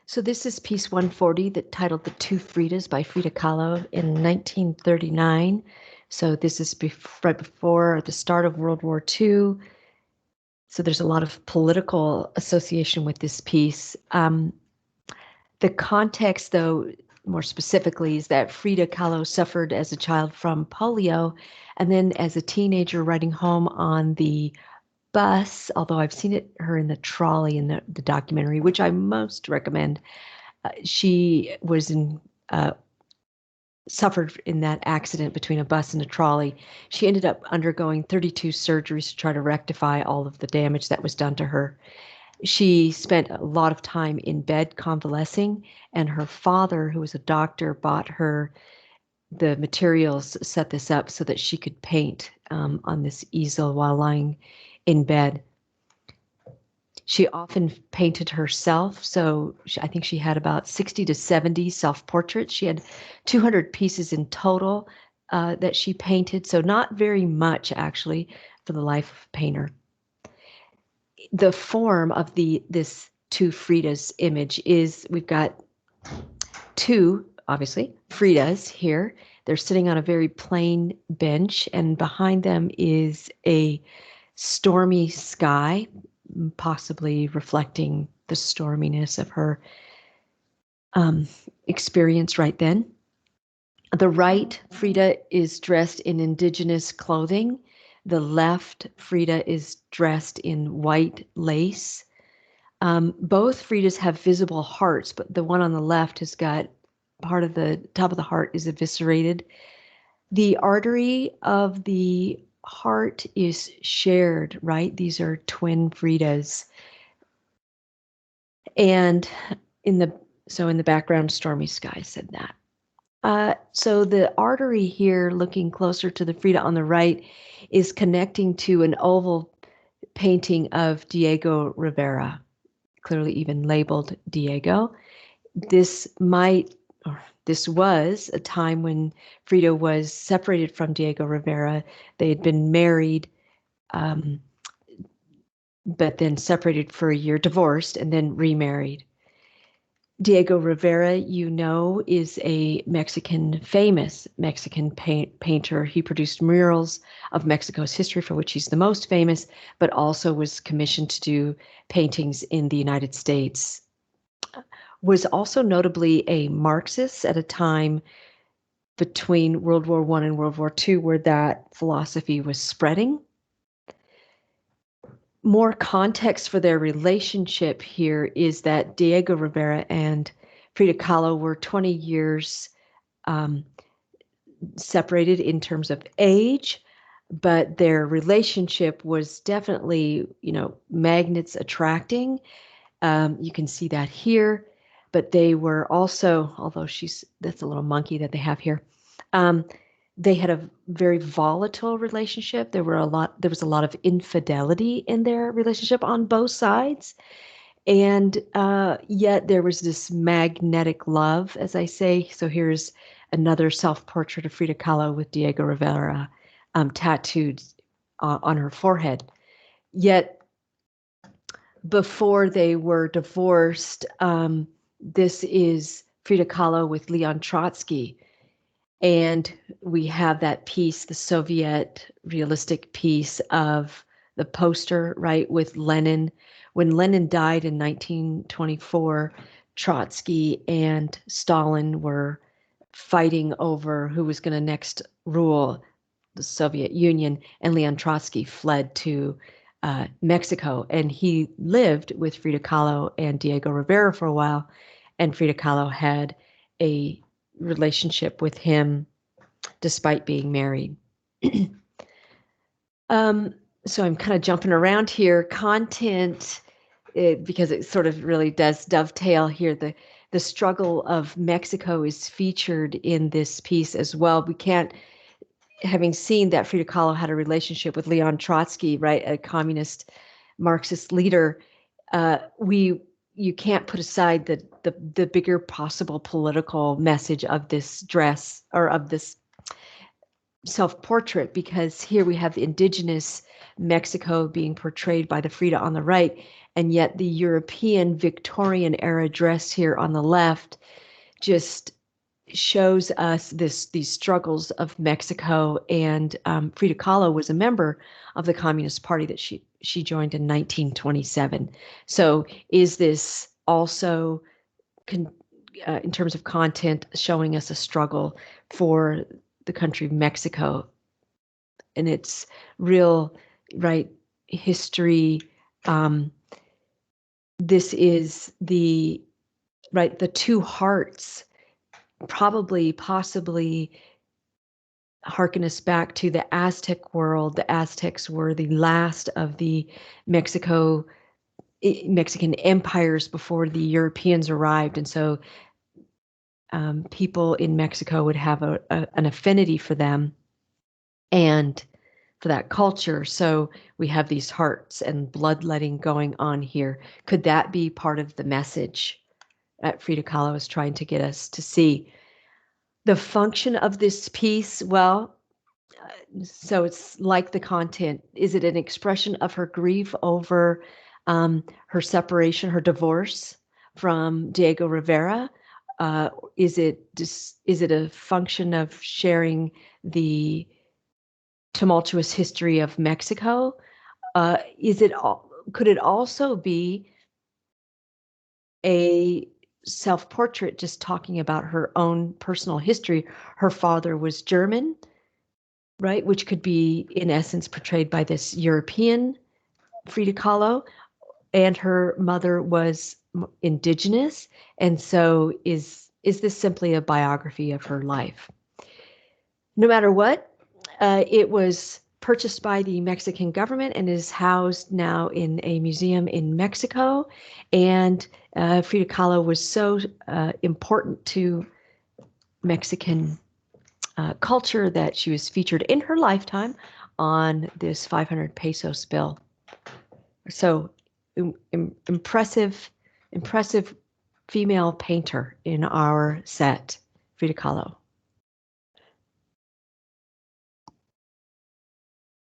So this is piece 140 that titled The Two Fridas by Frida Kahlo in 1939. So this is right before the start of World War II. So there's a lot of political association with this piece. The context, though, more specifically, is that Frida Kahlo suffered as a child from polio, and then as a teenager riding home on the bus, although I've seen her in the trolley in the documentary, which I most recommend. She was suffered in that accident between a bus and a trolley. She ended up undergoing 32 surgeries to try to rectify all of the damage that was done to her. She spent a lot of time in bed convalescing, and her father, who was a doctor, bought her the materials, set this up so that she could paint on this easel while lying in bed. She often painted herself, so I think she had about 60 to 70 self-portraits. She had 200 pieces in total that she painted, so not very much actually for the life of a painter. The form of this Two Fridas image is, we've got two, obviously, Fridas here. They're sitting on a very plain bench, and behind them is a stormy sky, possibly reflecting the storminess of her experience right then. The right Frida is dressed in indigenous clothing. The left Frida is dressed in white lace. Both Fridas have visible hearts, but the one on the left has got part of the top of the heart is eviscerated. The artery of the heart is shared, right? These are twin Fridas. And in the background, stormy sky said that. So the artery here, looking closer to the Frida on the right, is connecting to an oval painting of Diego Rivera, clearly even labeled Diego. This was a time when Frida was separated from Diego Rivera. They had been married, but then separated for a year, divorced, and then remarried. Diego Rivera, is a famous Mexican painter. He produced murals of Mexico's history, for which he's the most famous, but also was commissioned to do paintings in the United States. Was also notably a Marxist at a time between World War I and World War II, where that philosophy was spreading. More context for their relationship here is that Diego Rivera and Frida Kahlo were 20 years separated in terms of age, but their relationship was definitely, magnets attracting. You can see that here, but they were also, although that's a little monkey that they have here. They had a very volatile relationship. There was a lot of infidelity in their relationship on both sides. And yet there was this magnetic love, as I say. So here's another self-portrait of Frida Kahlo with Diego Rivera tattooed on her forehead. Yet before they were divorced, this is Frida Kahlo with Leon Trotsky. And we have that piece, the Soviet realistic piece of the poster, right, with Lenin. When Lenin died in 1924, Trotsky and Stalin were fighting over who was going to next rule the Soviet Union, and Leon Trotsky fled to Mexico, and he lived with Frida Kahlo and Diego Rivera for a while, and Frida Kahlo had a relationship with him despite being married. So I'm kind of jumping around here. Content, because it sort of really does dovetail here. The struggle of Mexico is featured in this piece as well. We can't, having seen that Frida Kahlo had a relationship with Leon Trotsky, right, a communist Marxist leader, you can't put aside the bigger possible political message of this dress or of this self-portrait, because here we have the indigenous Mexico being portrayed by the Frida on the right, and yet the European Victorian era dress here on the left just shows us these struggles of Mexico. And Frida Kahlo was a member of the Communist Party that she joined in 1927. So is this also in terms of content showing us a struggle for the country of Mexico and its real right history? This is the two hearts, probably possibly harken us back to the Aztec world. The Aztecs were the last of the Mexican empires before the Europeans arrived, and so people in Mexico would have an affinity for them and for that culture. So we have these hearts and bloodletting going on here. Could that be part of the message that Frida Kahlo is trying to get us to see? The function of this piece, well, so it's like the content. Is it an expression of her grief over her separation, her divorce from Diego Rivera? Is it a function of sharing the tumultuous history of Mexico? Could it also be a self-portrait just talking about her own personal history? Her father was German, right, which could be in essence portrayed by this European Frida Kahlo, and her mother was indigenous. And so is this simply a biography of her life? No matter what, it was purchased by the Mexican government and is housed now in a museum in Mexico. And Frida Kahlo was so important to Mexican culture that she was featured in her lifetime on this 500 pesos bill. So impressive female painter in our set, Frida Kahlo.